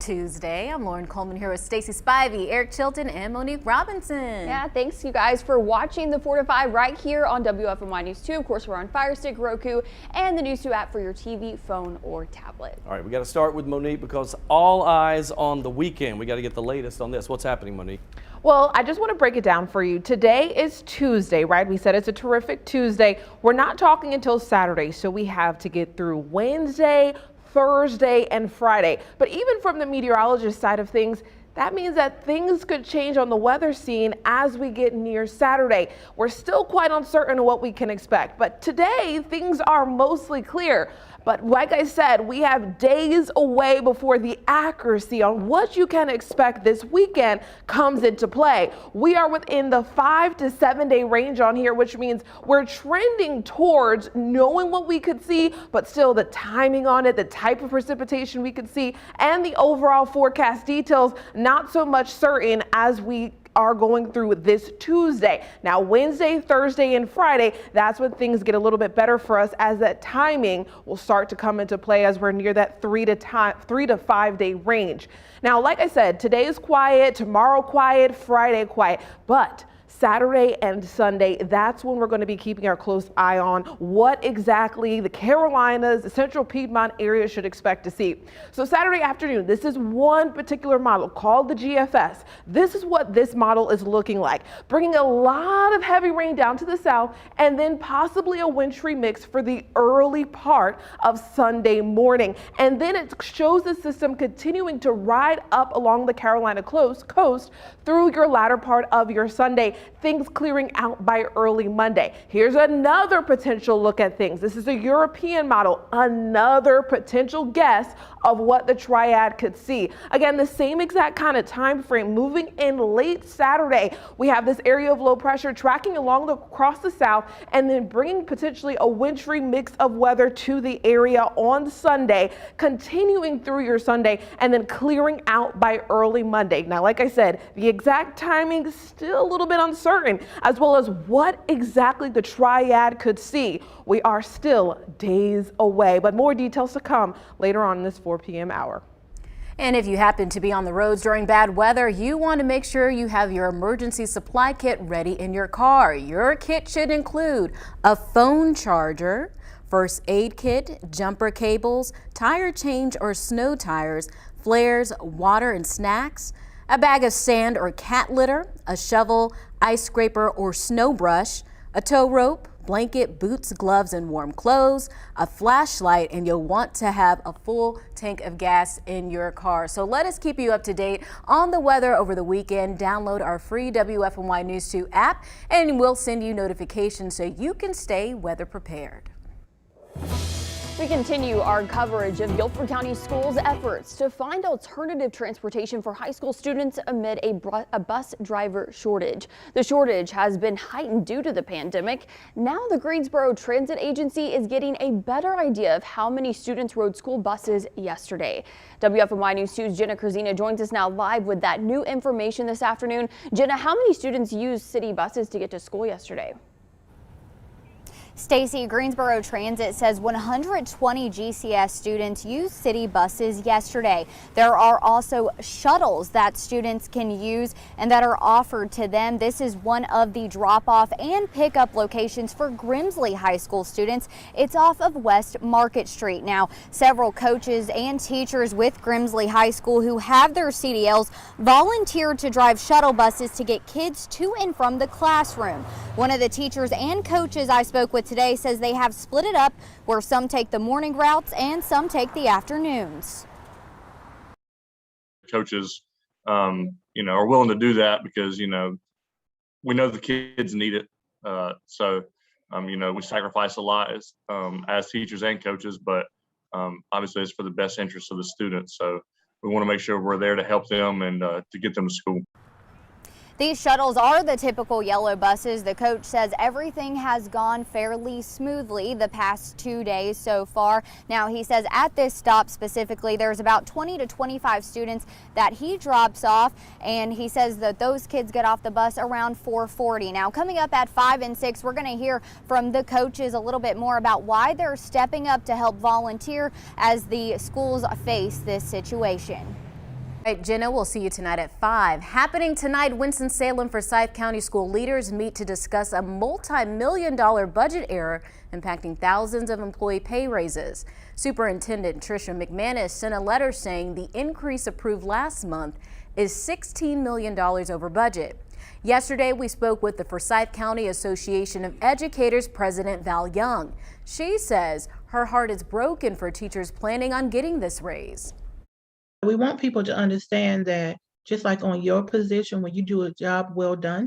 Tuesday. I'm Lauren Coleman here with Stacy Spivey, Eric Chilton, and Monique Robinson. Yeah, thanks you guys for watching the 4 to 5 right here on WFMY News 2. Of course, we're on Fire Stick, Roku, and the News 2 app for your TV, phone, or tablet. All right, we got to start with Monique because all eyes on the weekend. We got to get the latest on this. What's happening, Monique? Well, I just want to break it down for you. Today is Tuesday, right? We said it's a terrific Tuesday. We're not talking until Saturday, so we have to get through Wednesday, Thursday, and Friday. But even from the meteorologist side of things, that means that things could change on the weather scene as we get near Saturday. We're still quite uncertain of what we can expect, but today things are mostly clear. But like I said, we have days away before the accuracy on what you can expect this weekend comes into play. We are within the 5 to 7 day range on here, which means we're trending towards knowing what we could see, but still the timing on it, the type of precipitation we could see, and the overall forecast details, not so much certain as we are going through this Tuesday. Now, Wednesday, Thursday, and Friday, that's when things get a little bit better for us as that timing will start to come into play as we're near that 3 to 5 day range. Now, like I said, today is quiet, tomorrow quiet, Friday quiet, but Saturday and Sunday, that's when we're going to be keeping our close eye on what exactly the Carolinas, the Central Piedmont area should expect to see. So Saturday afternoon, this is one particular model called the GFS. This is what this model is looking like, bringing a lot of heavy rain down to the south and then possibly a wintry mix for the early part of Sunday morning. And then it shows the system continuing to ride up along the Carolina coast through your latter part of your Sunday. Things clearing out by early Monday. Here's another potential look at things. This is a European model, another potential guess of what the triad could see. Again, the same exact kind of time frame moving in late Saturday. We have this area of low pressure tracking across the south and then bringing potentially a wintry mix of weather to the area on Sunday, continuing through your Sunday and then clearing out by early Monday. Now, like I said, the exact timing is still a little bit uncertain, as well as what exactly the triad could see. We are still days away, but more details to come later on in this 4 p.m. hour. And if you happen to be on the roads during bad weather, you want to make sure you have your emergency supply kit ready in your car. Your kit should include a phone charger, first aid kit, jumper cables, tire change or snow tires, flares, water and snacks, a bag of sand or cat litter, a shovel, ice scraper or snow brush, a tow rope, blanket, boots, gloves, and warm clothes, a flashlight, and you'll want to have a full tank of gas in your car. So let us keep you up to date on the weather over the weekend. Download our free WFMY News 2 app, and we'll send you notifications so you can stay weather prepared. We continue our coverage of Guilford County Schools' efforts to find alternative transportation for high school students amid a bus driver shortage. The shortage has been heightened due to the pandemic. Now the Greensboro Transit Agency is getting a better idea of how many students rode school buses yesterday. WFMY News 2's Jenna Krzina joins us now live with that new information this afternoon. Jenna, how many students used city buses to get to school yesterday? Stacy, Greensboro Transit says 120 GCS students used city buses yesterday. There are also shuttles that students can use and that are offered to them. This is one of the drop-off and pickup locations for Grimsley High School students. It's off of West Market Street. Now, several coaches and teachers with Grimsley High School who have their CDLs volunteered to drive shuttle buses to get kids to and from the classroom. One of the teachers and coaches I spoke with today says they have split it up where some take the morning routes and some take the afternoons. Coaches, are willing to do that because, we know the kids need it. We sacrifice a lot as teachers and coaches, but obviously it's for the best interest of the students. So we want to make sure we're there to help them and to get them to school. These shuttles are the typical yellow buses. The coach says everything has gone fairly smoothly the past 2 days so far. Now, he says at this stop specifically, there's about 20 to 25 students that he drops off, and he says that those kids get off the bus around 4:40. Now, coming up at 5 and 6, we're going to hear from the coaches a little bit more about why they're stepping up to help volunteer as the schools face this situation. All right, Jenna, we'll see you tonight at 5. Happening tonight, Winston-Salem Forsyth County school leaders meet to discuss a multi-million-dollar budget error impacting thousands of employee pay raises. Superintendent Tricia McManus sent a letter saying the increase approved last month is $16 million over budget. Yesterday, we spoke with the Forsyth County Association of Educators President Val Young. She says her heart is broken for teachers planning on getting this raise. We want people to understand that just like on your position, when you do a job well done,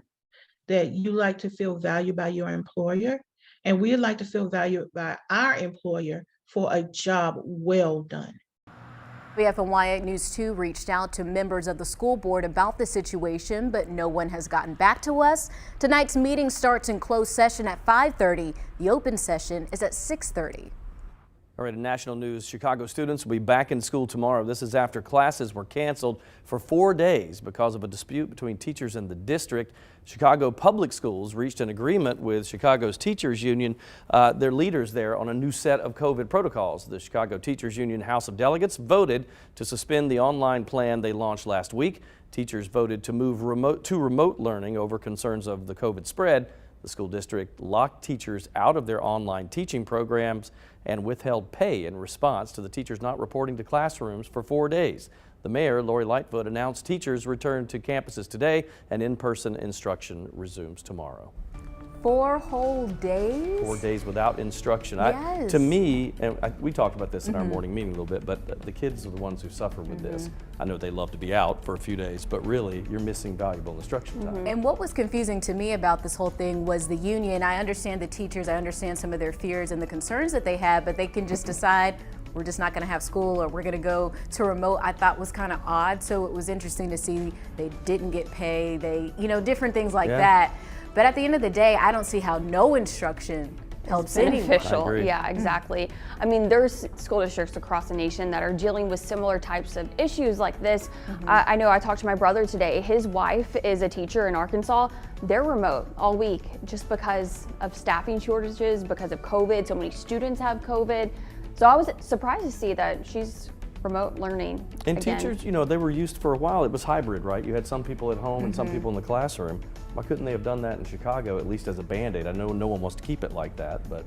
that you like to feel valued by your employer, and we like to feel valued by our employer for a job well done. WFNY News 2 reached out to members of the school board about the situation, but no one has gotten back to us. Tonight's meeting starts in closed session at 5:30. The open session is at 6:30. All right, in national news, Chicago students will be back in school tomorrow. This is after classes were canceled for 4 days because of a dispute between teachers and the district. Chicago Public Schools reached an agreement with Chicago's Teachers Union, their leaders there, on a new set of COVID protocols. The Chicago Teachers Union House of Delegates voted to suspend the online plan they launched last week. Teachers voted to move remote learning over concerns of the COVID spread. The school district locked teachers out of their online teaching programs and withheld pay in response to the teachers not reporting to classrooms for 4 days. The mayor, Lori Lightfoot, announced teachers return to campuses today and in-person instruction resumes tomorrow. 4 whole days? 4 days without instruction. Yes. To me, and we talked about this in our morning meeting a little bit, but the kids are the ones who suffer with this. I know they love to be out for a few days, but really you're missing valuable instruction time. And what was confusing to me about this whole thing was the union. I understand the teachers, I understand some of their fears and the concerns that they have, but they can just decide we're just not going to have school or we're going to go to remote. I thought was kind of odd. So it was interesting to see they didn't get pay, they, different things like that. But at the end of the day, I don't see how no instruction helps anyone. Beneficial. Yeah, exactly. I mean, there's school districts across the nation that are dealing with similar types of issues like this. I know I talked to my brother today. His wife is a teacher in Arkansas. They're remote all week just because of staffing shortages, because of COVID. So many students have COVID. So I was surprised to see that she's remote learning And again. teachers, they were used for a while. It was hybrid, right? You had some people at home and some people in the classroom. Why couldn't they have done that in Chicago, at least as a Band-Aid? I know no one wants to keep it like that, but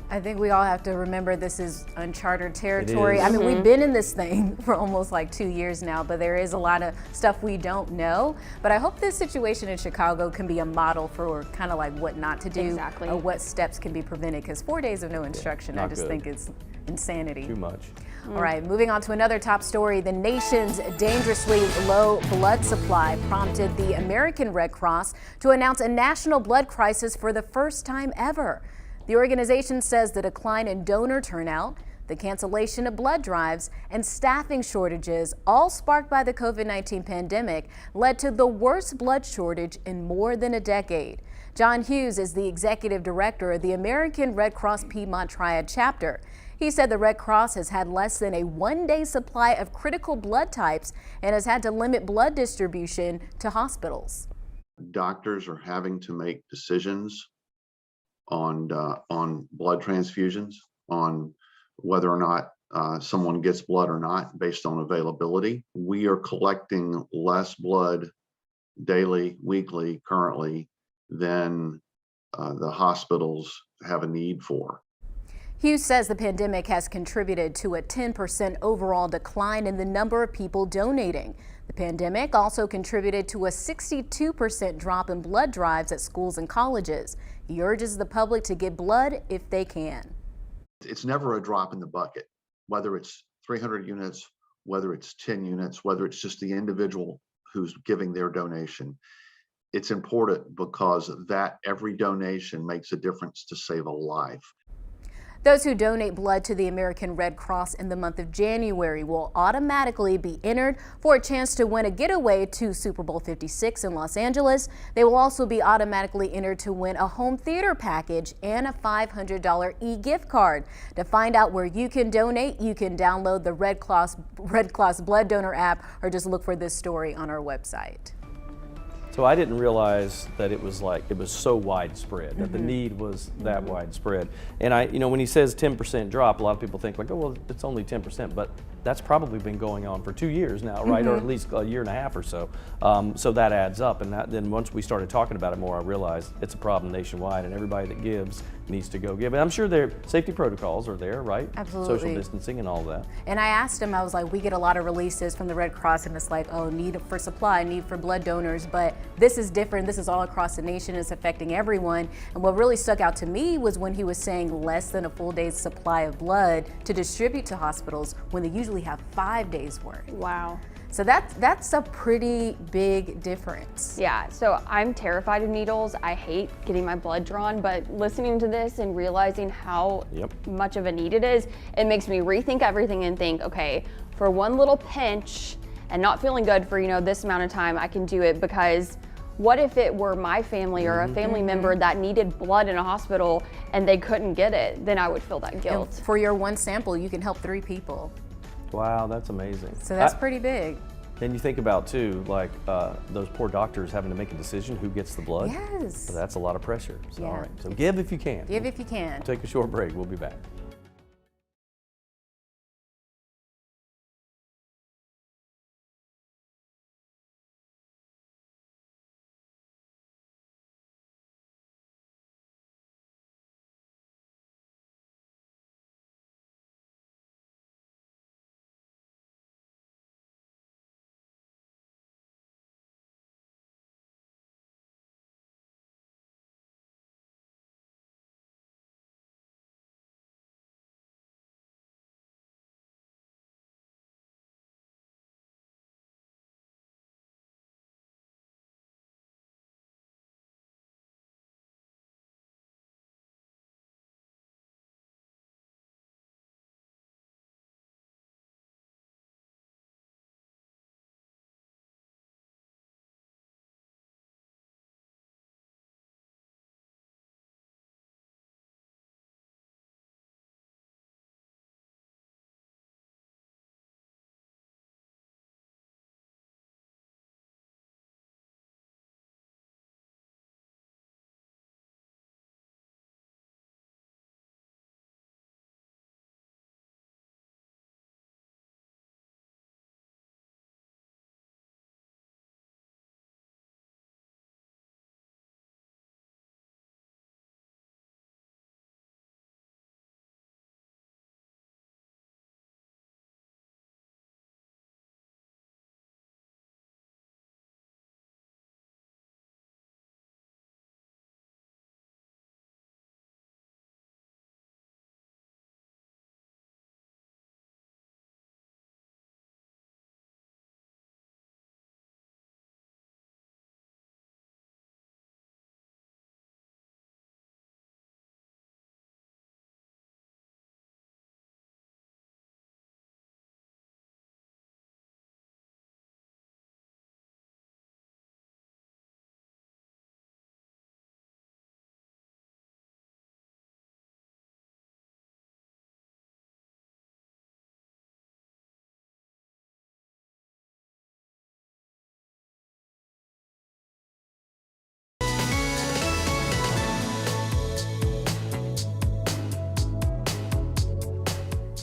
I think we all have to remember this is uncharted territory. It is. I mean, we've been in this thing for almost like 2 years now, but there is a lot of stuff we don't know. But I hope this situation in Chicago can be a model for kind of like what not to do Exactly. or what steps can be prevented, because 4 days of no instruction, I not just good. think it's insanity. too much. All right, moving on to another top story. The nation's dangerously low blood supply prompted the American Red Cross to announce a national blood crisis for the first time ever. The organization says the decline in donor turnout, the cancellation of blood drives, and staffing shortages, all sparked by the COVID-19 pandemic, led to the worst blood shortage in more than a decade. John Hughes is the executive director of the American Red Cross Piedmont Triad chapter. He said the Red Cross has had less than a one-day supply of critical blood types and has had to limit blood distribution to hospitals. Doctors are having to make decisions on blood transfusions, on whether or not someone gets blood or not based on availability. We are collecting less blood daily, weekly, currently than the hospitals have a need for. Hughes says the pandemic has contributed to a 10% overall decline in the number of people donating. The pandemic also contributed to a 62% drop in blood drives at schools and colleges. He urges the public to give blood if they can. It's never a drop in the bucket, whether it's 300 units, whether it's 10 units, whether it's just the individual who's giving their donation. It's important because that every donation makes a difference to save a life. Those who donate blood to the American Red Cross in the month of January will automatically be entered for a chance to win a getaway to Super Bowl 56 in Los Angeles. They will also be automatically entered to win a home theater package and a $500 e-gift card. To find out where you can donate, you can download the Red Cross Blood Donor app or just look for this story on our website. So I didn't realize that it was so widespread, that the need was that widespread. And when he says 10% drop, a lot of people think like, oh, well, it's only 10%, but that's probably been going on for 2 years now, right? Or at least a year and a half or so. So that adds up, and then once we started talking about it more, I realized it's a problem nationwide, and everybody that gives needs to go give. And I'm sure their safety protocols are there, right? Absolutely. Social distancing and all that. And I asked him, I was like, we get a lot of releases from the Red Cross, and it's like, oh, need for supply, need for blood donors, but this is different. This is all across the nation. It's affecting everyone. And what really stuck out to me was when he was saying less than a full day's supply of blood to distribute to hospitals when they usually have 5 days worth. Wow. So that's a pretty big difference. Yeah, so I'm terrified of needles. I hate getting my blood drawn, but listening to this and realizing how much of a need it is, it makes me rethink everything and think, okay, for one little pinch and not feeling good for, this amount of time, I can do it, because what if it were my family or a family member that needed blood in a hospital and they couldn't get it? Then I would feel that guilt. And for your one sample, you can help 3 people. Wow, that's amazing. So that's pretty big. Then you think about too, like those poor doctors having to make a decision who gets the blood. Yes. So that's a lot of pressure. So, Yeah. all right. So give if you can. Give if you can. Take a short break. We'll be back.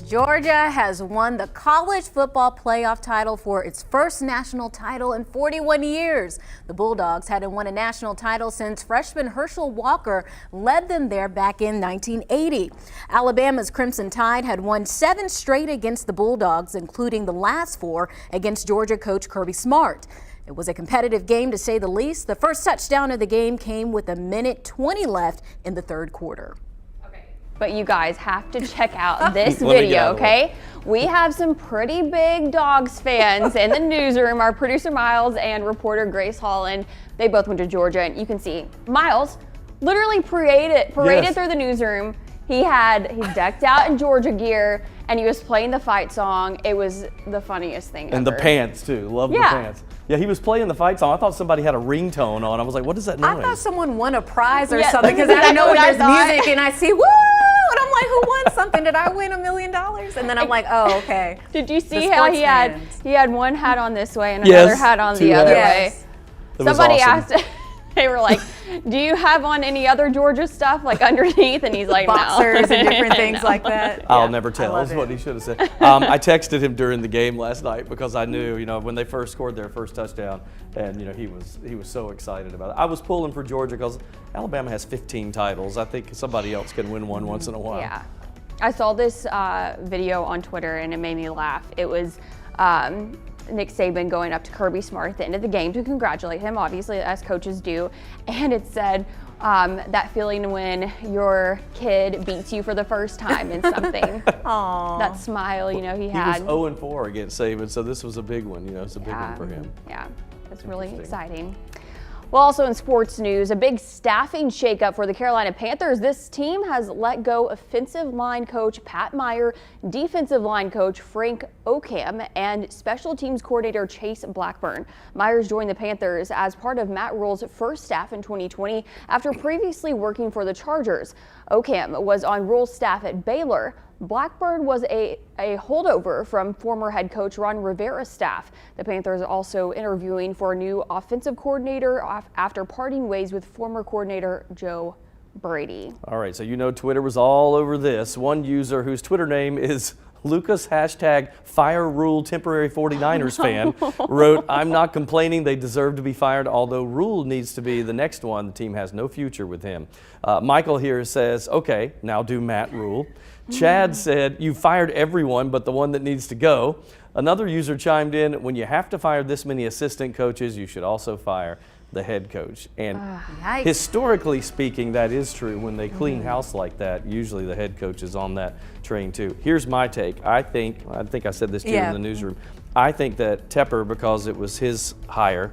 Georgia has won the college football playoff title for its first national title in 41 years. The Bulldogs hadn't won a national title since freshman Herschel Walker led them there back in 1980. Alabama's Crimson Tide had won 7 straight against the Bulldogs, including the last 4 against Georgia coach Kirby Smart. It was a competitive game, to say the least. The first touchdown of the game came with 1:20 left in the third quarter. But you guys have to check out this video, okay? We have some pretty big Dogs fans in the newsroom. Our producer Miles and reporter Grace Holland, they both went to Georgia, and you can see Miles literally paraded through the newsroom. He's decked out in Georgia gear, and he was playing the fight song. It was the funniest thing ever. And the pants too, love the pants. Yeah, he was playing the fight song. I thought somebody had a ringtone on. I was like, what is that noise? I thought someone won a prize or something, because I don't know when there's music and I see woo, and I'm like, who won something? Did I win $1 million? And then I'm like, oh, okay. Did you see how he had one hat on this way and another hat on the other way? Somebody asked They were like, do you have on any other Georgia stuff like underneath? And he's like, Boxers no. and different things like that. I'll Yeah, never tell love is what it. he should have said. I texted him during the game last night because I knew, when they first scored their first touchdown, and he was so excited about it. I was pulling for Georgia because Alabama has 15 titles. I think somebody else can win one once in a while. Yeah. I saw this video on Twitter and it made me laugh. It was Nick Saban going up to Kirby Smart at the end of the game to congratulate him, obviously, as coaches do. And it said, that feeling when your kid beats you for the first time in something. Aww. That smile, he had. He was 0-4 against Saban, so this was a big one. It's a big one for him. Yeah, it's really exciting. Well, also in sports news, a big staffing shakeup for the Carolina Panthers. This team has let go offensive line coach Pat Meyer, defensive line coach Frank Ockham, and special teams coordinator Chase Blackburn. Myers joined the Panthers as part of Matt Rule's first staff in 2020 after previously working for the Chargers. Ockham was on Rule's staff at Baylor. Blackburn was a holdover from former head coach Ron Rivera's staff. The Panthers are also interviewing for a new offensive coordinator after parting ways with former coordinator Joe Brady. All right, so Twitter was all over this. One user whose Twitter name is Lucas #Fire Rule Temporary 49ers fan wrote, "I'm not complaining, they deserve to be fired, although Rule needs to be the next one. The team has no future with him." Michael here says, "Okay, now do Matt Rule." Chad said, "You fired everyone but the one that needs to go." Another user chimed in, "When you have to fire this many assistant coaches, you should also fire the head coach." And Yikes. historically speaking, that is true. When they clean house like that, usually the head coach is on that train too. Here's my take. I think I said this to you in the newsroom. I think that Tepper, because it was his hire,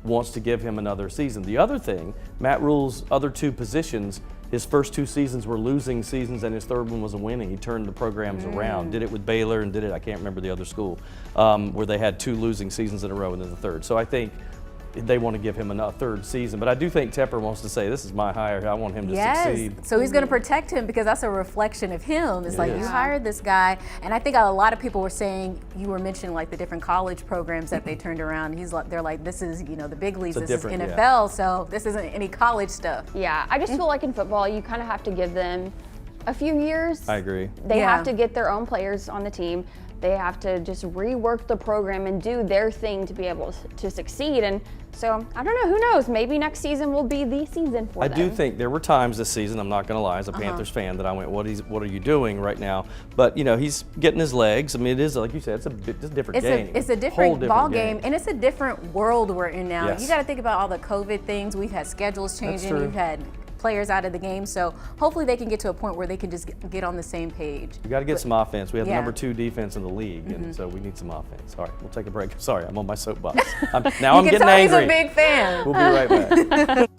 wants to give him another season. The other thing, Matt Rule's other two positions, his first two seasons were losing seasons and his third one was a winning. He turned the programs around, did it with Baylor and I can't remember the other school, where they had two losing seasons in a row and then the third. So I think they want to give him a third season. But I do think Tepper wants to say, this is my hire. I want him to succeed. So he's going to protect him because that's a reflection of him. It's like, you hired this guy. And I think a lot of people were saying, you were mentioning like the different college programs that they turned around. They're like, this is, the big leagues, this is NFL, so this isn't any college stuff. Yeah, I just feel like in football, you kind of have to give them a few years. I agree. They have to get their own players on the team. They have to just rework the program and do their thing to be able to succeed. And so, I don't know, who knows? Maybe next season will be the season for them. I do think there were times this season, I'm not going to lie, as a Panthers fan, that I went, what are you doing right now? But, he's getting his legs. I mean, it is, like you said, it's a different game. It's a different ball game, and it's a different world we're in now. Yes. You got to think about all the COVID things. We've had schedules changing. We've had players out of the game, so hopefully they can get to a point where they can just get on the same page. We got to get some offense. We have the number 2 defense in the league, and so we need some offense. All right, we'll take a break. Sorry, I'm on my soapbox. Now I'm getting angry. He's a big fan. We'll be right back.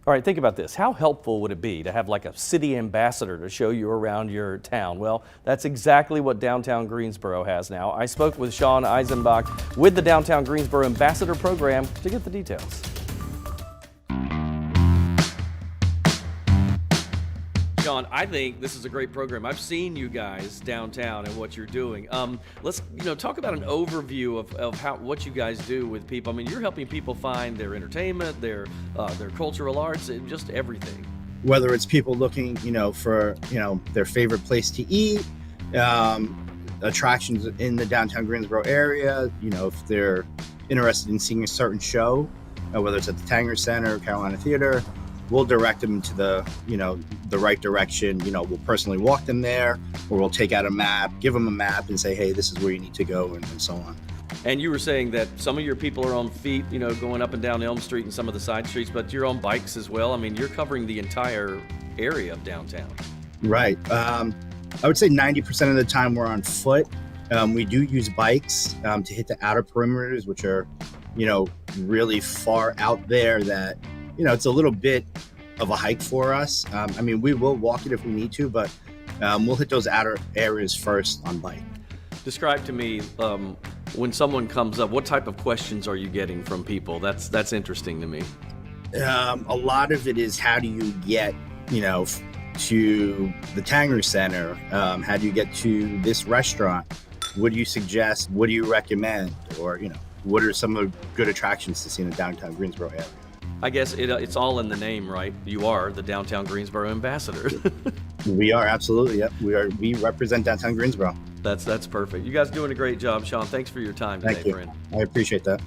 All right, think about this. How helpful would it be to have like a city ambassador to show you around your town? Well, that's exactly what downtown Greensboro has now. I spoke with Sean Eisenbach with the Downtown Greensboro Ambassador Program to get the details. Sean, I think this is a great program. I've seen you guys downtown and what you're doing. Let's talk about an overview of what you guys do with people. I mean, you're helping people find their entertainment, their cultural arts, and just everything. Whether it's people looking, for their favorite place to eat, attractions in the downtown Greensboro area. If they're interested in seeing a certain show, whether it's at the Tanger Center, Carolina Theater. We'll direct them to the right direction. We'll personally walk them there, or we'll take out a map, give them a map and say, hey, this is where you need to go, and so on. And you were saying that some of your people are on feet, going up and down Elm Street and some of the side streets, but you're on bikes as well. I mean, you're covering the entire area of downtown. Right. I would say 90% of the time we're on foot. We do use bikes to hit the outer perimeters, which are, really far out there that, it's a little bit of a hike for us. We will walk it if we need to, but we'll hit those outer areas first on bike. Describe to me, when someone comes up, what type of questions are you getting from people? That's interesting to me. A lot of it is, how do you get, to the Tanger Center? How do you get to this restaurant? What do you suggest? What do you recommend? Or, what are some of the good attractions to see in the downtown Greensboro area? I guess it's all in the name, right? You are the Downtown Greensboro Ambassador. We are, absolutely. Yep. We represent downtown Greensboro. That's perfect. You guys doing a great job, Sean. Thanks for your time today, Thank you. friend. I appreciate that.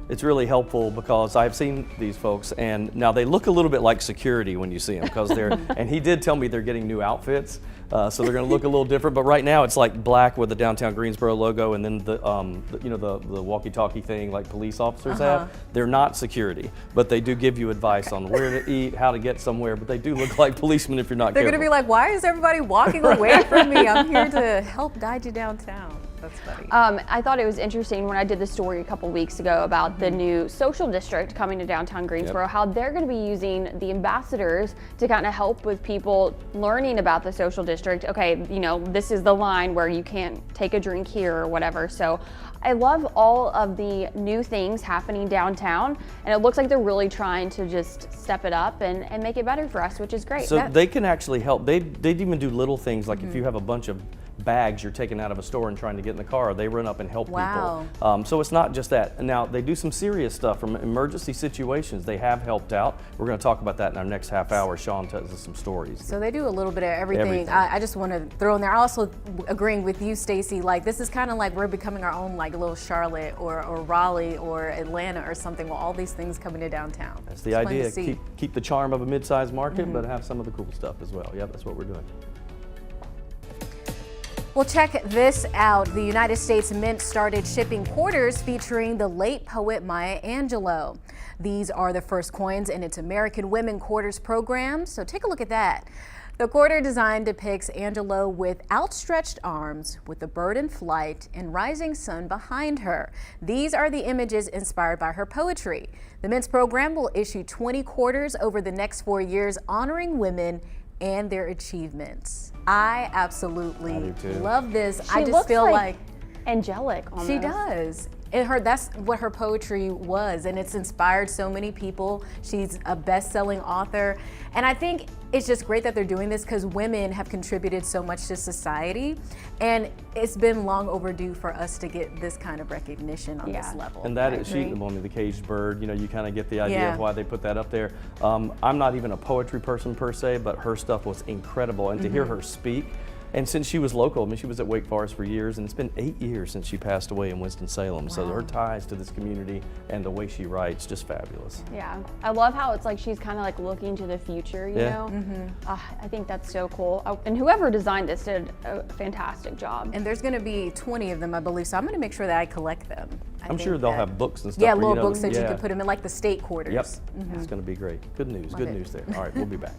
It's really helpful because I've seen these folks, and now they look a little bit like security when you see them, because they're, and he did tell me they're getting new outfits, so they're going to look a little different. But right now it's like black with the Downtown Greensboro logo, and then the walkie-talkie thing like police officers have. They're not security, but they do give you advice on where to eat, how to get somewhere. But they do look like policemen if you're not They're careful. going to be like, why is everybody walking away from me? I'm here to help guide you downtown. That's funny. I thought it was interesting when I did the story a couple weeks ago about the new social district coming to downtown Greensboro, how they're going to be using the ambassadors to kind of help with people learning about the social district. Okay, this is the line where you can't take a drink here or whatever. So I love all of the new things happening downtown, and it looks like they're really trying to just step it up and make it better for us, which is great. So they can actually help. They'd even do little things like if you have a bunch of bags you're taking out of a store and trying to get in the car, they run up and help people. So it's not just that. Now they do some serious stuff from emergency situations. They have helped out. We're going to talk about that in our next half hour. Sean tells us some stories. So they do a little bit of everything. I just want to throw in there, also agreeing with you, Stacy, like this is kind of like we're becoming our own like little Charlotte or Raleigh or Atlanta or something, with all these things coming to downtown. That's the idea. Keep the charm of a mid-sized market, but have some of the cool stuff as well. Yeah, that's what we're doing. Well, check this out. The United States Mint started shipping quarters featuring the late poet Maya Angelou. These are the first coins in its American Women Quarters program, so take a look at that. The quarter design depicts Angelou with outstretched arms, with a bird in flight and rising sun behind her. These are the images inspired by her poetry. The Mint's program will issue 20 quarters over the next 4 years, honoring women and their achievements. I absolutely love this. I just feel like angelic almost. She does. That's what her poetry was, and it's inspired so many people. She's a best-selling author, and I think it's just great that they're doing this because women have contributed so much to society, and it's been long overdue for us to get this kind of recognition on this level. And that is, the caged bird, you kind of get the idea of why they put that up there. I'm not even a poetry person per se, but her stuff was incredible, and to hear her speak, and since she was local, she was at Wake Forest for years, and it's been 8 years since she passed away in Winston-Salem. So her ties to this community and the way she writes, just fabulous. Yeah, I love how it's like she's kind of like looking to the future, you know? I think that's so cool. And whoever designed this did a fantastic job. And there's gonna be 20 of them, I believe, so I'm gonna make sure that I collect them. I'm sure they'll have books and stuff. Yeah, little books that you can put them in, like the state quarters. Yep, it's gonna be great. Good news, good news there. All right, we'll be back.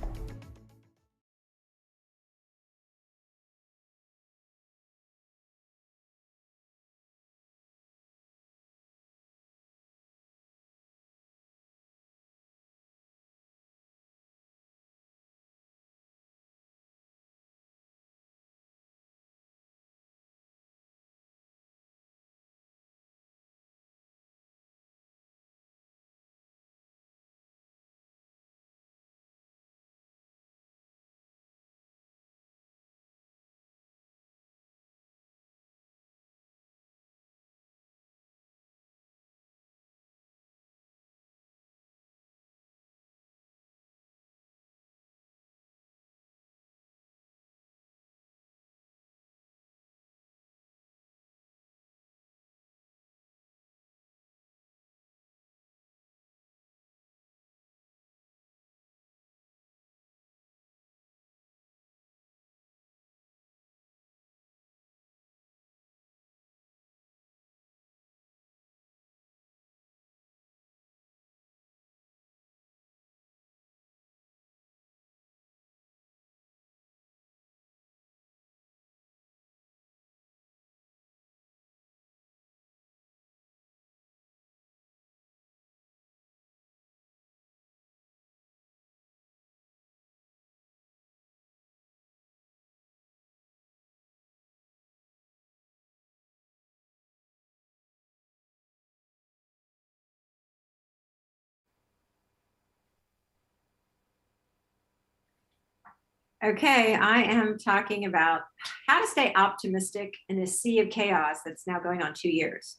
Okay, I am talking about how to stay optimistic in a sea of chaos that's now going on 2 years.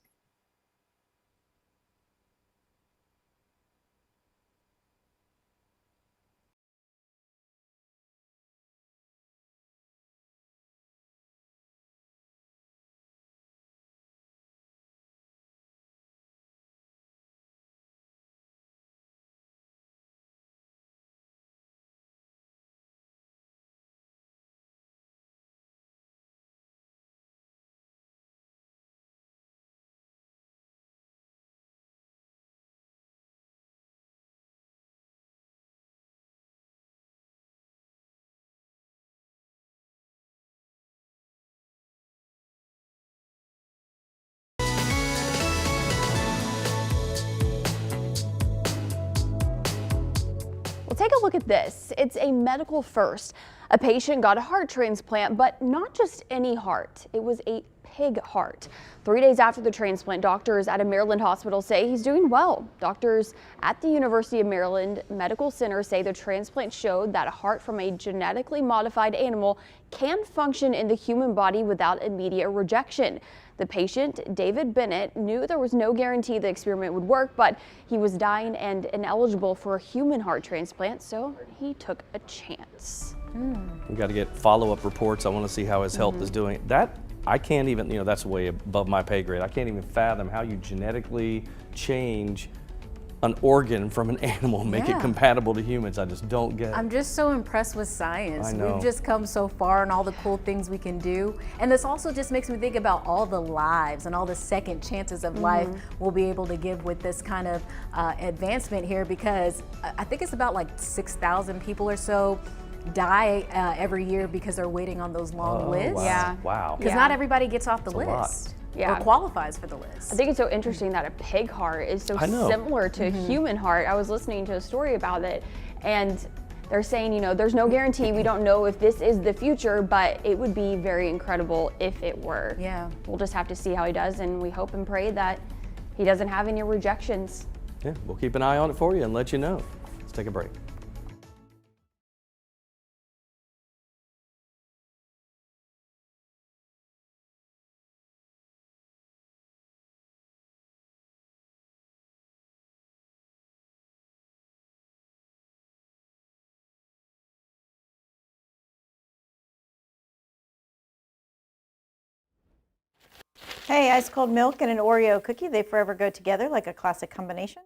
Well, take a look at this. It's a medical first. A patient got a heart transplant, but not just any heart. It was a pig heart. 3 days after the transplant, doctors at a Maryland hospital say he's doing well. Doctors at the University of Maryland Medical Center say the transplant showed that a heart from a genetically modified animal can function in the human body without immediate rejection. The patient, David Bennett, knew there was no guarantee the experiment would work, but he was dying and ineligible for a human heart transplant, so he took a chance. We got to get follow-up reports. I want to see how his health is doing. That I can't even, that's way above my pay grade. I can't even fathom how you genetically change an organ from an animal and make it compatible to humans. I just don't get it. I'm just so impressed with science. I know. We've just come so far and all the cool things we can do. And this also just makes me think about all the lives and all the second chances of life we'll be able to give with this kind of advancement here, because I think it's about like 6,000 people or so die every year because they're waiting on those long lists. Wow. Yeah. Wow. Because not everybody gets off the That's a lot. list. Yeah. Or qualifies for the list. I think it's so interesting that a pig heart is so I know. similar to a human heart. I was listening to a story about it, and they're saying, there's no guarantee. We don't know if this is the future, but it would be very incredible if it were. Yeah. We'll just have to see how he does, and we hope and pray that he doesn't have any rejections. Yeah, we'll keep an eye on it for you and let you know. Let's take a break. Hey, ice cold milk and an Oreo cookie, they forever go together like a classic combination.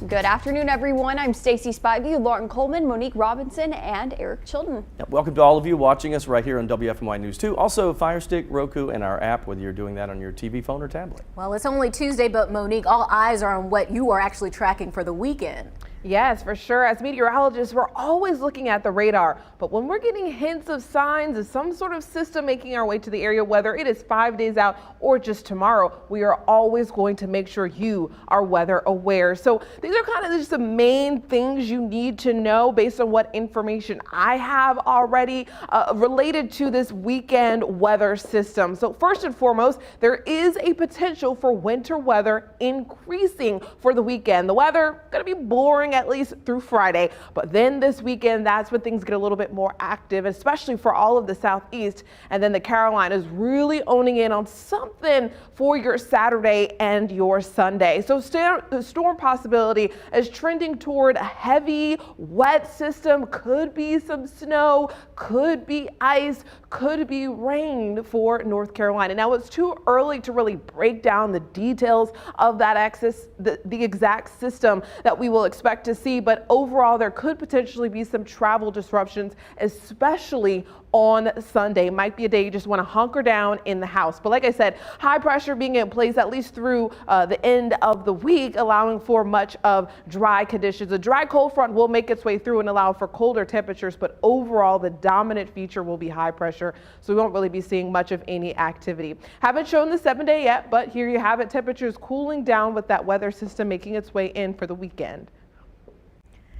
Good afternoon, everyone. I'm Stacy Spivey, Lauren Coleman, Monique Robinson, and Eric Chilton. Welcome to all of you watching us right here on WFMY News 2. Also, Fire Stick, Roku, and our app, whether you're doing that on your TV, phone, or tablet. Well, it's only Tuesday, but Monique, all eyes are on what you are actually tracking for the weekend. Yes, for sure. As meteorologists, we're always looking at the radar, but when we're getting hints of signs of some sort of system making our way to the area, whether it is 5 days out or just tomorrow, we are always going to make sure you are weather aware. So these are kind of just the main things you need to know based on what information I have already related to this weekend weather system. So first and foremost, there is a potential for winter weather increasing for the weekend. The weather going to be boring at least through Friday, but then this weekend, that's when things get a little bit more active, especially for all of the southeast, and then the Carolinas really owning in on something for your Saturday and your Sunday. So the storm possibility is trending toward a heavy, wet system. Could be some snow, could be ice, could be rain for North Carolina. Now, it's too early to really break down the details of that the exact system that we will expect to see, but overall there could potentially be some travel disruptions, especially on Sunday. Might be a day you just want to hunker down in the house. But like I said, high pressure being in place at least through the end of the week, allowing for much of dry conditions. A dry cold front will make its way through and allow for colder temperatures, but overall the dominant feature will be high pressure, so we won't really be seeing much of any activity. Haven't shown the 7-day yet, but here you have it. Temperatures cooling down with that weather system making its way in for the weekend.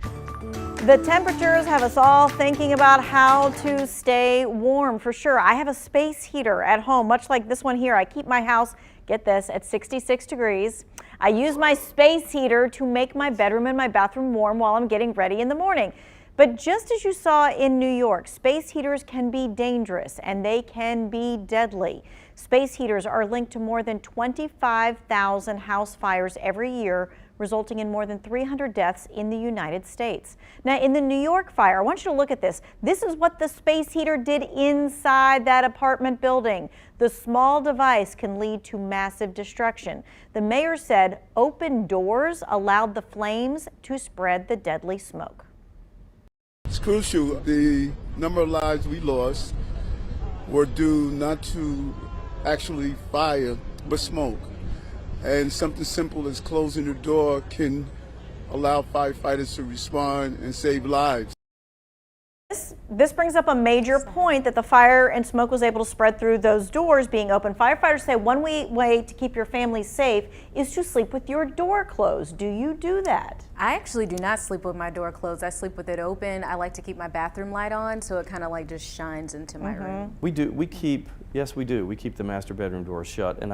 The temperatures have us all thinking about how to stay warm for sure. I have a space heater at home, much like this one here. I keep my house, get this, at 66 degrees. I use my space heater to make my bedroom and my bathroom warm while I'm getting ready in the morning. But just as you saw in New York, space heaters can be dangerous and they can be deadly. Space heaters are linked to more than 25,000 house fires every year, resulting in more than 300 deaths in the United States. Now, in the New York fire, I want you to look at this. This is what the space heater did inside that apartment building. The small device can lead to massive destruction. The mayor said open doors allowed the flames to spread the deadly smoke. It's crucial. The number of lives we lost were due not to actually fire, but smoke. And something simple as closing the door can allow firefighters to respond and save lives. This brings up a major point that the fire and smoke was able to spread through those doors being open. Firefighters say one way to keep your family safe is to sleep with your door closed. Do you do that? I actually do not sleep with my door closed. I sleep with it open. I like to keep my bathroom light on so it kind of like just shines into my room. We do. We keep the master bedroom door shut, and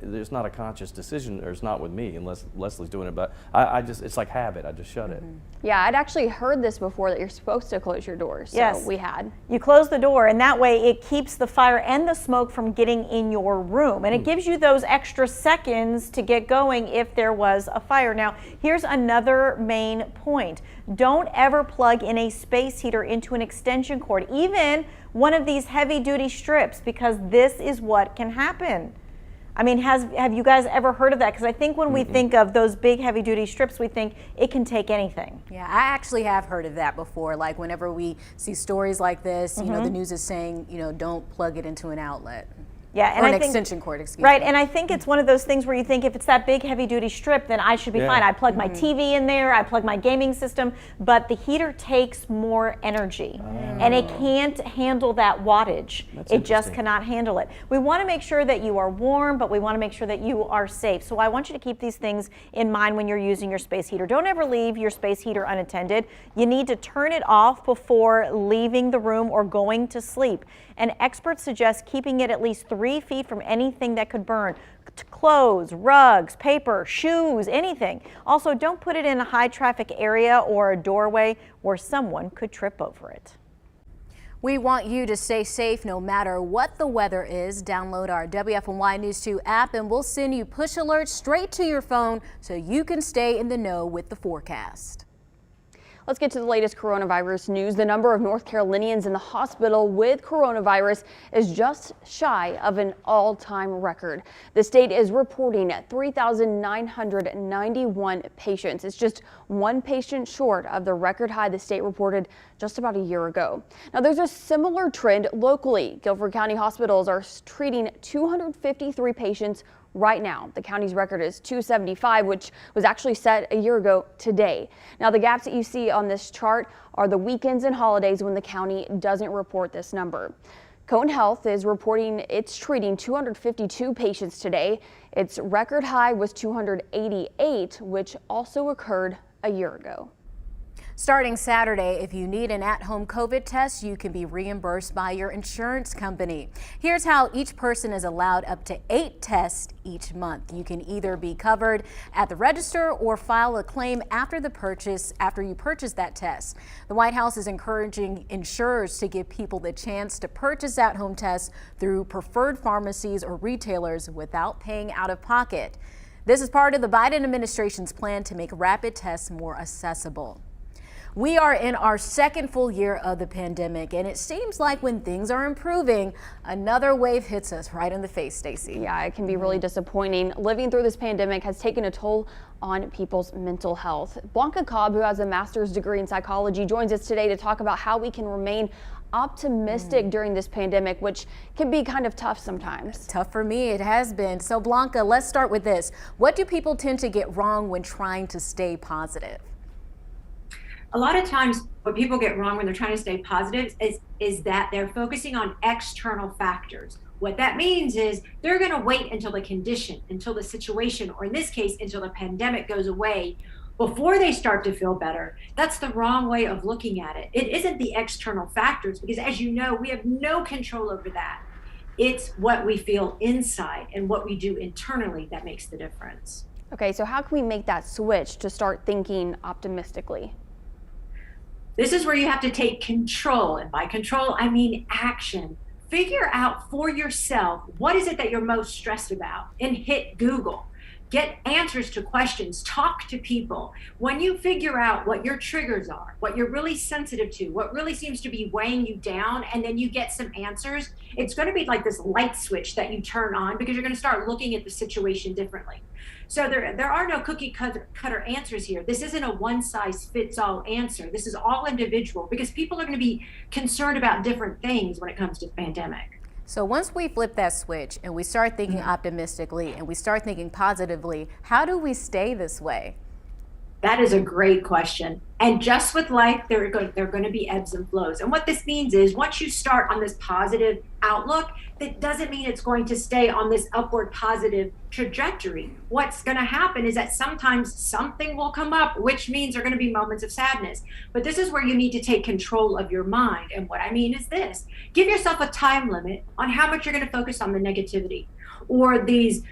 there's not a conscious decision, or it's not with me unless Leslie's doing it, but it's like habit. I just shut it. Yeah, I'd actually heard this before, that you're supposed to close your doors. So yes, we had. You close the door, and that way it keeps the fire and the smoke from getting in your room, and it gives you those extra seconds to get going if there was a fire. Now, here's another main point. Don't ever plug in a space heater into an extension cord, even one of these heavy-duty strips, because this is what can happen. I mean, have you guys ever heard of that? Because I think when we think of those big heavy-duty strips, we think it can take anything. Yeah, I actually have heard of that before. Like whenever we see stories like this, you know, the news is saying, you know, don't plug it into an outlet. Yeah, and or I an think, extension cord, excuse me. Right, and I think it's one of those things where you think if it's that big heavy-duty strip, then I should be fine. I plug my TV in there, I plug my gaming system, but the heater takes more energy, and it can't handle that wattage. It just cannot handle it. We want to make sure that you are warm, but we want to make sure that you are safe. So I want you to keep these things in mind when you're using your space heater. Don't ever leave your space heater unattended. You need to turn it off before leaving the room or going to sleep. And experts suggest keeping it at least 3 feet from anything that could burn. Clothes, rugs, paper, shoes, anything. Also, don't put it in a high traffic area or a doorway where someone could trip over it. We want you to stay safe no matter what the weather is. Download our WFMY News 2 app and we'll send you push alerts straight to your phone so you can stay in the know with the forecast. Let's get to the latest coronavirus news. The number of North Carolinians in the hospital with coronavirus is just shy of an all-time record. The state is reporting 3,991 patients. It's just one patient short of the record high the state reported just about a year ago. Now, there's a similar trend locally. Guilford County hospitals are treating 253 patients right now. The county's record is 275, which was actually set a year ago today. Now, the gaps that you see on this chart are the weekends and holidays when the county doesn't report this number. Cone Health is reporting it's treating 252 patients today. Its record high was 288, which also occurred a year ago. Starting Saturday, if you need an at-home COVID test, you can be reimbursed by your insurance company. Here's how each person is allowed up to 8 tests each month. You can either be covered at the register or file a claim after you purchase that test. The White House is encouraging insurers to give people the chance to purchase at-home tests through preferred pharmacies or retailers without paying out of pocket. This is part of the Biden administration's plan to make rapid tests more accessible. We are in our second full year of the pandemic, and it seems like when things are improving, another wave hits us right in the face, Stacey. Yeah, it can be really disappointing. Living through this pandemic has taken a toll on people's mental health. Blanca Cobb, who has a master's degree in psychology, joins us today to talk about how we can remain optimistic during this pandemic, which can be kind of tough sometimes. Tough for me, it has been. So Blanca, let's start with this. What do people tend to get wrong when trying to stay positive? A lot of times what people get wrong when they're trying to stay positive is that they're focusing on external factors. What that means is they're going to wait until the condition, until the situation, or in this case, until the pandemic goes away before they start to feel better. That's the wrong way of looking at it. It isn't the external factors, because as you know, we have no control over that. It's what we feel inside and what we do internally that makes the difference. Okay, so how can we make that switch to start thinking optimistically? This is where you have to take control. And by control, I mean action. Figure out for yourself, what is it that you're most stressed about? And hit Google. Get answers to questions, talk to people. When you figure out what your triggers are, what you're really sensitive to, what really seems to be weighing you down, and then you get some answers, it's going to be like this light switch that you turn on, because you're going to start looking at the situation differently. So there are no cookie cutter answers here. This isn't a one size fits all answer. This is all individual, because people are going to be concerned about different things when it comes to the pandemic. So once we flip that switch and we start thinking optimistically and we start thinking positively, how do we stay this way? That is a great question. And just with life, there are going to be ebbs and flows. And what this means is once you start on this positive outlook, that doesn't mean it's going to stay on this upward positive trajectory. What's going to happen is that sometimes something will come up, which means there are going to be moments of sadness. But this is where you need to take control of your mind. And what I mean is this: give yourself a time limit on how much you're going to focus on the negativity or these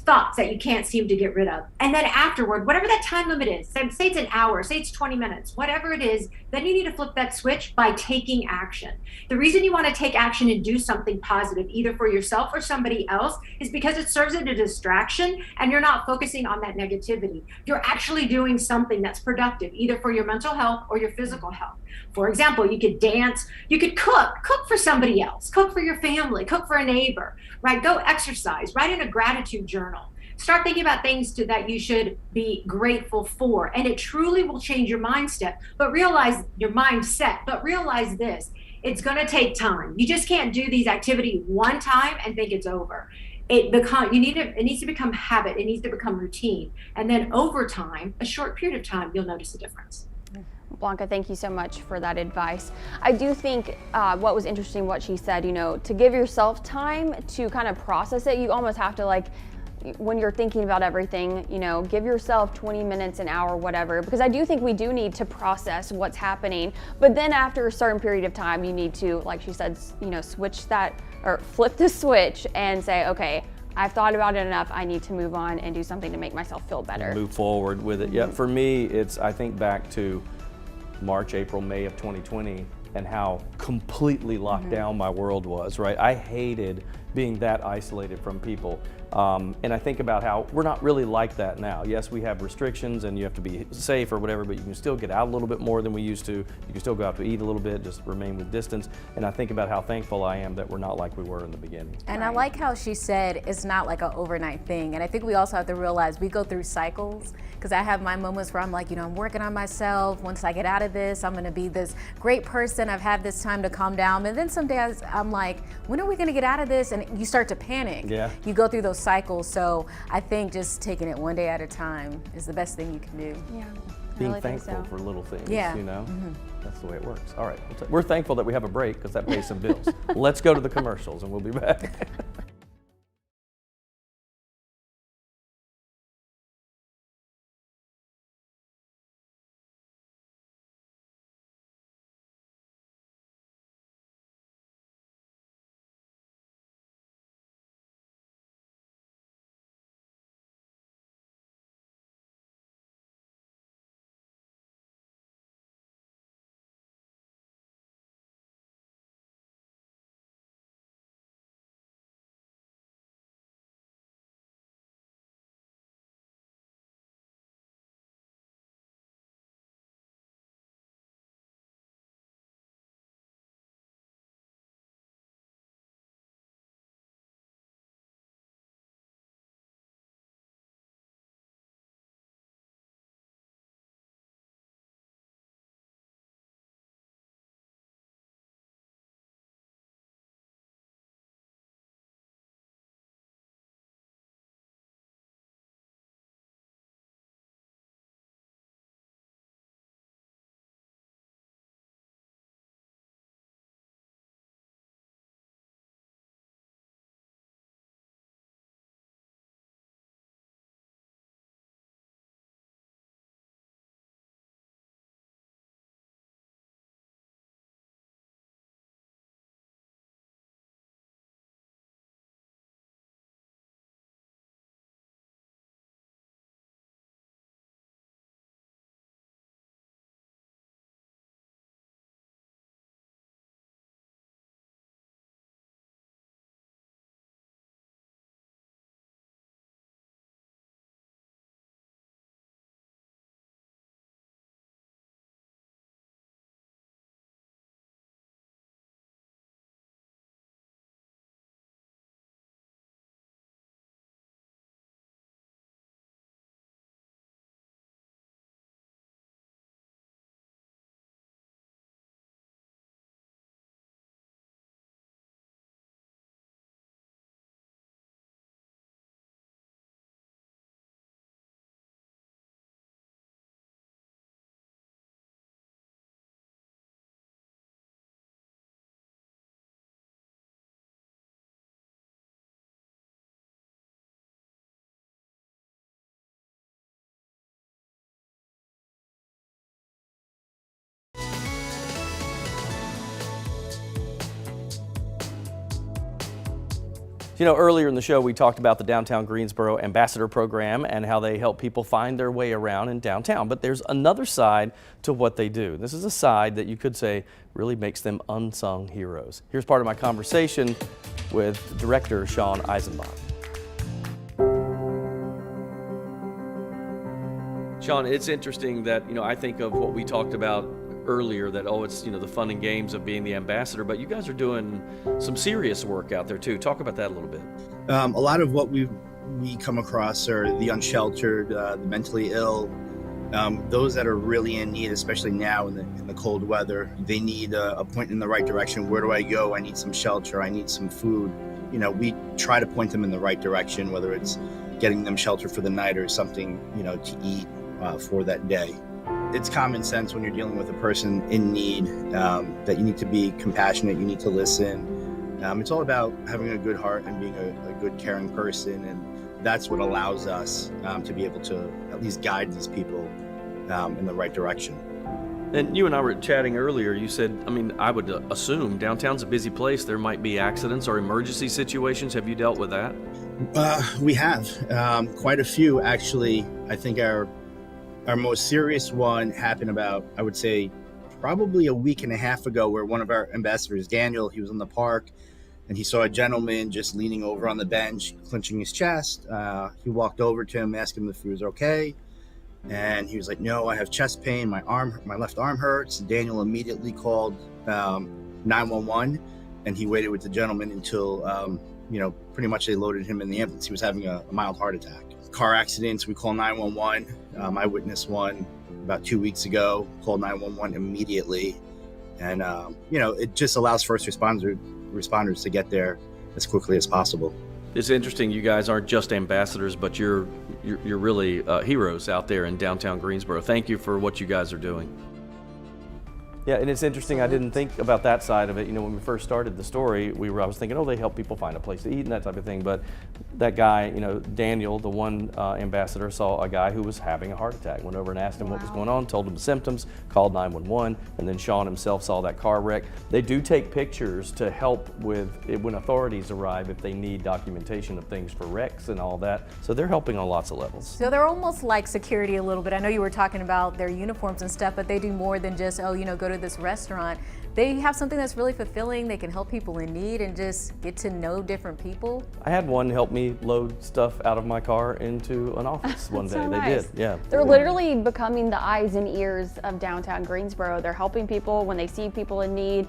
thoughts that you can't seem to get rid of. And then afterward, whatever that time limit is, say it's an hour, say it's 20 minutes, whatever it is, then you need to flip that switch by taking action. The reason you want to take action and do something positive, either for yourself or somebody else, is because it serves as a distraction and you're not focusing on that negativity. You're actually doing something that's productive, either for your mental health or your physical health. For example, you could dance, you could cook for somebody else, cook for your family, cook for a neighbor, right? Go exercise, write in a gratitude journal. Start thinking about things that you should be grateful for, and it truly will change your mindset. But realize your mindset, but realize this: it's going to take time. You just can't do these activities one time and think it's over. It needs to become habit. It needs to become routine, and then over time, a short period of time, you'll notice a difference. Blanca, thank you so much for that advice. I do think what was interesting, what she said, to give yourself time to kind of process it, you almost have to, when you're thinking about everything, give yourself 20 minutes, an hour, whatever, because I do think we do need to process what's happening. But then after a certain period of time, you need to, like she said, switch that, or flip the switch and say, okay, I've thought about it enough. I need to move on and do something to make myself feel better. Move forward with it. Yeah, for me, I think back to March, April, May of 2020 and how completely locked down my world was, right? I hated being that isolated from people. And I think about how we're not really like that now. Yes, we have restrictions and you have to be safe or whatever, but you can still get out a little bit more than we used to. You can still go out to eat a little bit, just remain with distance. And I think about how thankful I am that we're not like we were in the beginning. And I like how she said it's not like an overnight thing. And I think we also have to realize we go through cycles, because I have my moments where I'm like, I'm working on myself. Once I get out of this, I'm gonna be this great person. I've had this time to calm down. And then some days I'm like, when are we gonna get out of this? And you start to panic. Yeah. You go through those cycles. So I think just taking it one day at a time is the best thing you can do. Yeah. Being thankful for little things, Yeah. That's the way it works. All right, we're thankful that we have a break because that pays some bills. Let's go to the commercials and we'll be back. Earlier in the show, we talked about the Downtown Greensboro Ambassador Program and how they help people find their way around in downtown. But there's another side to what they do. This is a side that you could say really makes them unsung heroes. Here's part of my conversation with Director Sean Eisenbach. Sean, it's interesting that, I think of what we talked about earlier, that, it's, the fun and games of being the ambassador, but you guys are doing some serious work out there too. Talk about that a little bit. A lot of what we come across are the unsheltered, the mentally ill, those that are really in need, especially now in the cold weather. They need a point in the right direction. Where do I go? I need some shelter. I need some food. We try to point them in the right direction, whether it's getting them shelter for the night or something, to eat for that day. It's common sense when you're dealing with a person in need that you need to be compassionate, you need to listen. It's all about having a good heart and being a good, caring person, and that's what allows us to be able to at least guide these people in the right direction. And you and I were chatting earlier. You said, I would assume downtown's a busy place. There might be accidents or emergency situations. Have you dealt with that? We have quite a few, actually. I think our most serious one happened about, I would say, probably a week and a half ago, where one of our ambassadors, Daniel, he was in the park and he saw a gentleman just leaning over on the bench, clenching his chest. He walked over to him, asked him if he was okay. And he was like, no, I have chest pain. My left arm hurts. Daniel immediately called 911, and he waited with the gentleman until, pretty much they loaded him in the ambulance. He was having a mild heart attack. Car accidents, we call 911. I witnessed one about 2 weeks ago, called 911 immediately. And, it just allows first responders to get there as quickly as possible. It's interesting, you guys aren't just ambassadors, but you're really heroes out there in downtown Greensboro. Thank you for what you guys are doing. Yeah, and it's interesting, I didn't think about that side of it. When we first started the story, I was thinking, they help people find a place to eat and that type of thing. But that guy, Daniel, the one ambassador, saw a guy who was having a heart attack, went over and asked him what was going on, told him the symptoms, called 911, and then Sean himself saw that car wreck. They do take pictures to help with when authorities arrive, if they need documentation of things for wrecks and all that. So they're helping on lots of levels. So they're almost like security a little bit. I know you were talking about their uniforms and stuff, but they do more than just, go to this restaurant. They have something that's really fulfilling. They can help people in need and just get to know different people. I had one help me load stuff out of my car into an office one day. So They nice. did, yeah. They're literally becoming the eyes and ears of downtown Greensboro. They're helping people when they see people in need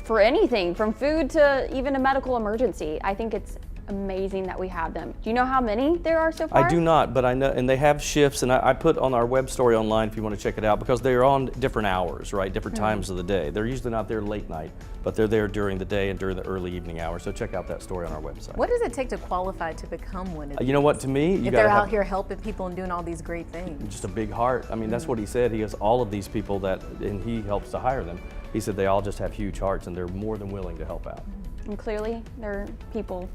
for anything, from food to even a medical emergency. I think it's amazing that we have them. Do you know how many there are so far? I do not, but I know, and they have shifts, and I put on our web story online if you want to check it out, because they're on different hours, right? Different times of the day. They're usually not there late night, but they're there during the day and during the early evening hours. So check out that story on our website. What does it take to qualify to become one of these? You know what, to me, you if gotta they're out have here helping people and doing all these great things. just a big heart. I mean, that's what he said. He has all of these people and he helps to hire them. He said they all just have huge hearts and they're more than willing to help out. And clearly, they're people.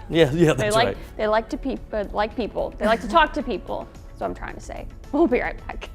Yeah, that's right. They like people. They like to talk to people. That's what I'm trying to say. We'll be right back.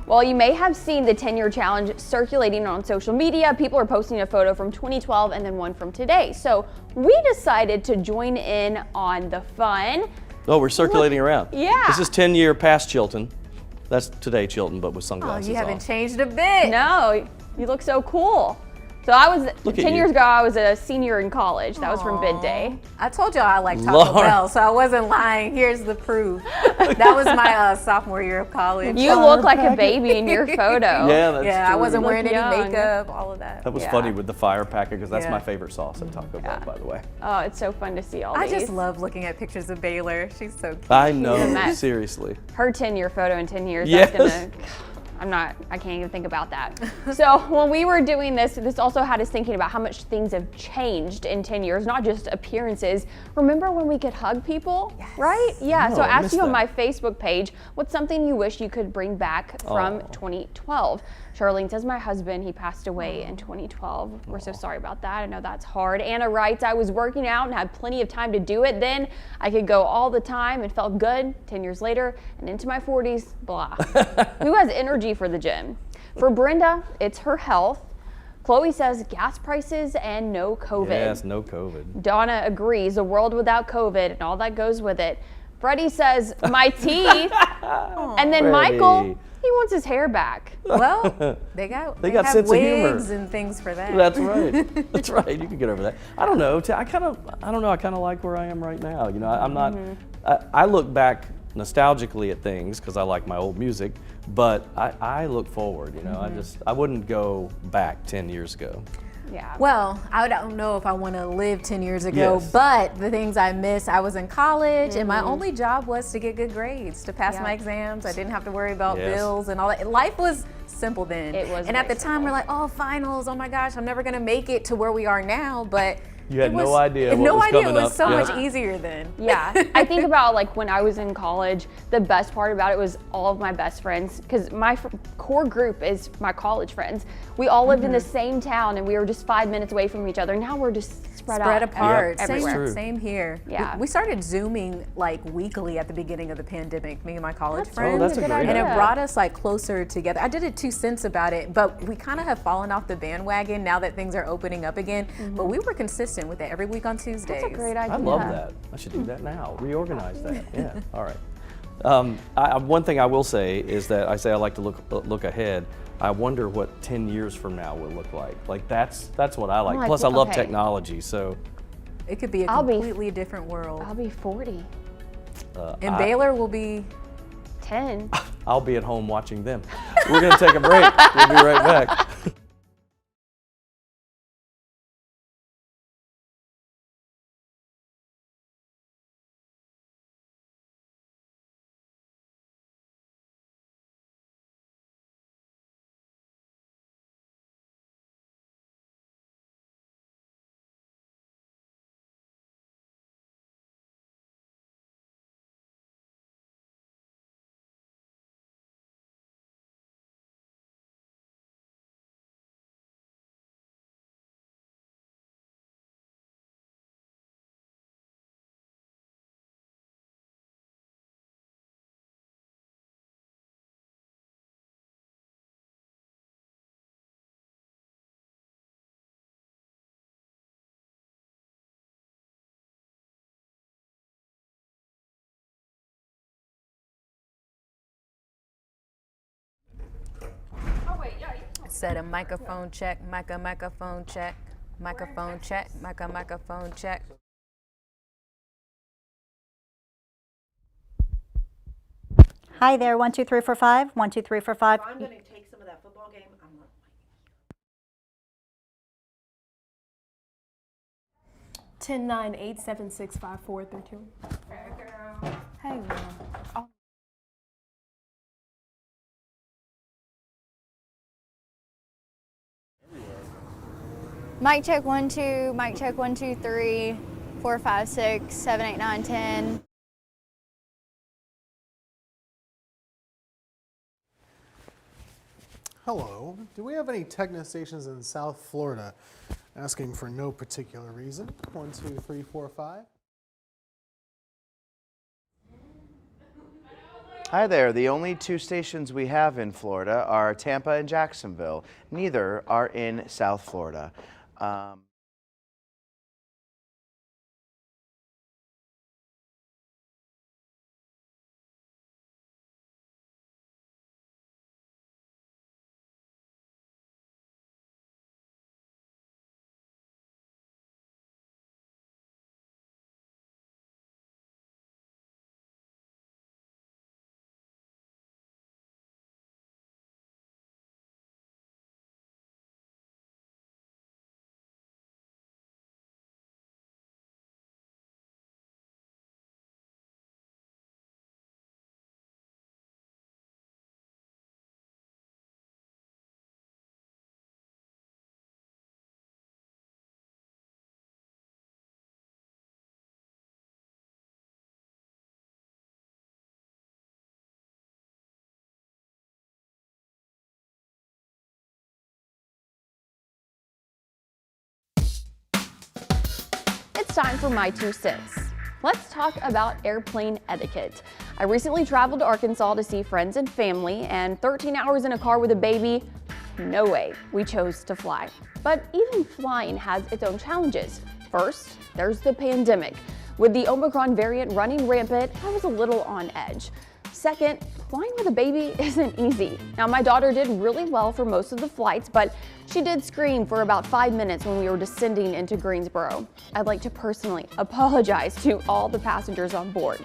Well, you may have seen the 10-year challenge circulating on social media. People are posting a photo from 2012 and then one from today. So we decided to join in on the fun. Oh, we're circulating around. Yeah. This is 10-year past Chilton. That's today Chilton, but with Oh, sunglasses you haven't on. changed a bit. No, you look so cool. So I was, Look at 10 you. years ago, I was a senior in college. That was from bid day. I told y'all I like Taco Lord. Bell, so I wasn't lying. Here's the proof. That was my sophomore year of college. You look like a baby in your photo. Yeah, that's Yeah, I true. wasn't You wearing look any young. makeup, all of that. That was Yeah. funny with the fire packet because that's Yeah. my favorite sauce at Taco Bell, by the way. Oh, it's so fun to see all I these. just love looking at pictures of Baylor. She's so cute. I a know, mess. seriously. Her 10-year photo in 10 years, Yes. that's gonna, I can't even think about that. So when we were doing this also had us thinking about how much things have changed in 10 years, not just appearances. Remember when we could hug people, right? Yeah, No, so I I asked missed you on that. my Facebook page, what's something you wish you could bring back from 2012? Charlene says, my husband, he passed away in 2012. We're so sorry about that. I know that's hard. Anna writes, I was working out and had plenty of time to do it then. I could go all the time and felt good. 10 years later and into my 40s, blah. Who has energy for the gym? For Brenda, it's her health. Chloe says gas prices and no COVID. Yes, no COVID. Donna agrees, a world without COVID and all that goes with it. Freddie says, my teeth. And then Michael, Freddie. he wants his hair back. Well, they got got have sense of humor. wigs and things for that. That's right. That's right. You can get over that. I don't know. I don't know. I kind of like where I am right now. You know, I'm not. I look back nostalgically at things because I like my old music, but I look forward. You know, I wouldn't go back 10 years ago. Yeah. Well, I don't know if I want to live 10 years ago, Yes. but the things I miss, I was in college and my only job was to get good grades, to pass my exams. I didn't have to worry about Yes. bills and all that. Life was simple then. It was and at the very time, simple. we're like, oh, finals, oh my gosh, I'm never going to make it to where we are now, but You had it no was, idea what no was idea. coming It was up. so Yeah. much easier then. Yeah, I think about like when I was in college, the best part about it was all of my best friends, because my core group is my college friends. We all lived in the same town and we were just 5 minutes away from each other. Now we're just spread out apart. Yeah, everywhere. true. Same here. Yeah. We started Zooming like weekly at the beginning of the pandemic, me and my college That's friends. that's a great And it idea. brought us like closer together. I did a 2 cents about it, but we kind of have fallen off the bandwagon now that things are opening up again. But we were consistent with it every week on Tuesdays. That's a great idea. I love that. I should do that now. Reorganize that. Yeah. All right. One thing I will say is that I say I like to look ahead. I wonder what 10 years from now will look like. Like that's what I like. Like, Plus, I love okay. technology. So It could be a I'll be- completely different world. I'll be 40, And Baylor will be 10. I'll be at home watching them. We're gonna take a break. We'll be right back. set a microphone check, microphone check, microphone check, microphone check. Hi there, 1 2 3 4 5. 1 2 3 4 5. I'm going to take some of that football game. I'm not. 10-9-8-7-6-5-4-3-2. Hey, man. Oh. Mic check 1 2, mic check 1 2 3 4 5 6 7 8 9 10. Hello. Do we have any Techno stations in South Florida? Asking for no particular reason. 1 2 3 4 5. Hi there. The only two stations we have in Florida are Tampa and Jacksonville. Neither are in South Florida. It's time for my 2 cents. Let's talk about airplane etiquette. I recently traveled to Arkansas to see friends and family, and 13 hours in a car with a baby, no way. We chose to fly. But even flying has its own challenges. First, there's the pandemic. With the Omicron variant running rampant, I was a little on edge. Second, flying with a baby isn't easy. Now, my daughter did really well for most of the flights, but she did scream for about 5 minutes when we were descending into Greensboro. I'd like to personally apologize to all the passengers on board.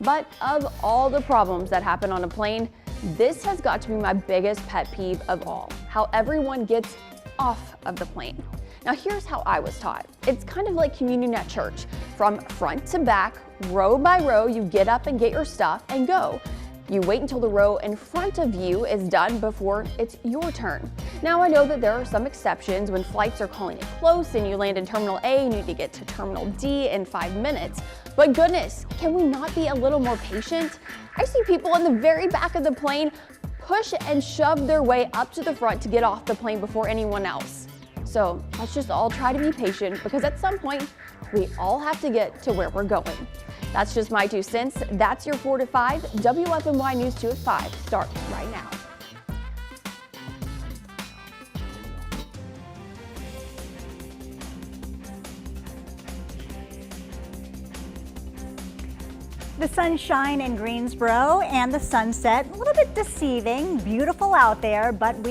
But of all the problems that happen on a plane, this has got to be my biggest pet peeve of all: how everyone gets off of the plane. Now, here's how I was taught. It's kind of like communion at church. From front to back, row by row, you get up and get your stuff and go. You wait until the row in front of you is done before it's your turn. Now, I know that there are some exceptions when flights are calling it close and you land in Terminal A and you need to get to Terminal D in 5 minutes. But goodness, can we not be a little more patient? I see people in the very back of the plane push and shove their way up to the front to get off the plane before anyone else. So let's just all try to be patient, because at some point, we all have to get to where we're going. That's just my 2 cents. That's your 4 to 5. WFMY News 2 at 5 starts right now. The sunshine in Greensboro and the sunset, a little bit deceiving, beautiful out there, but we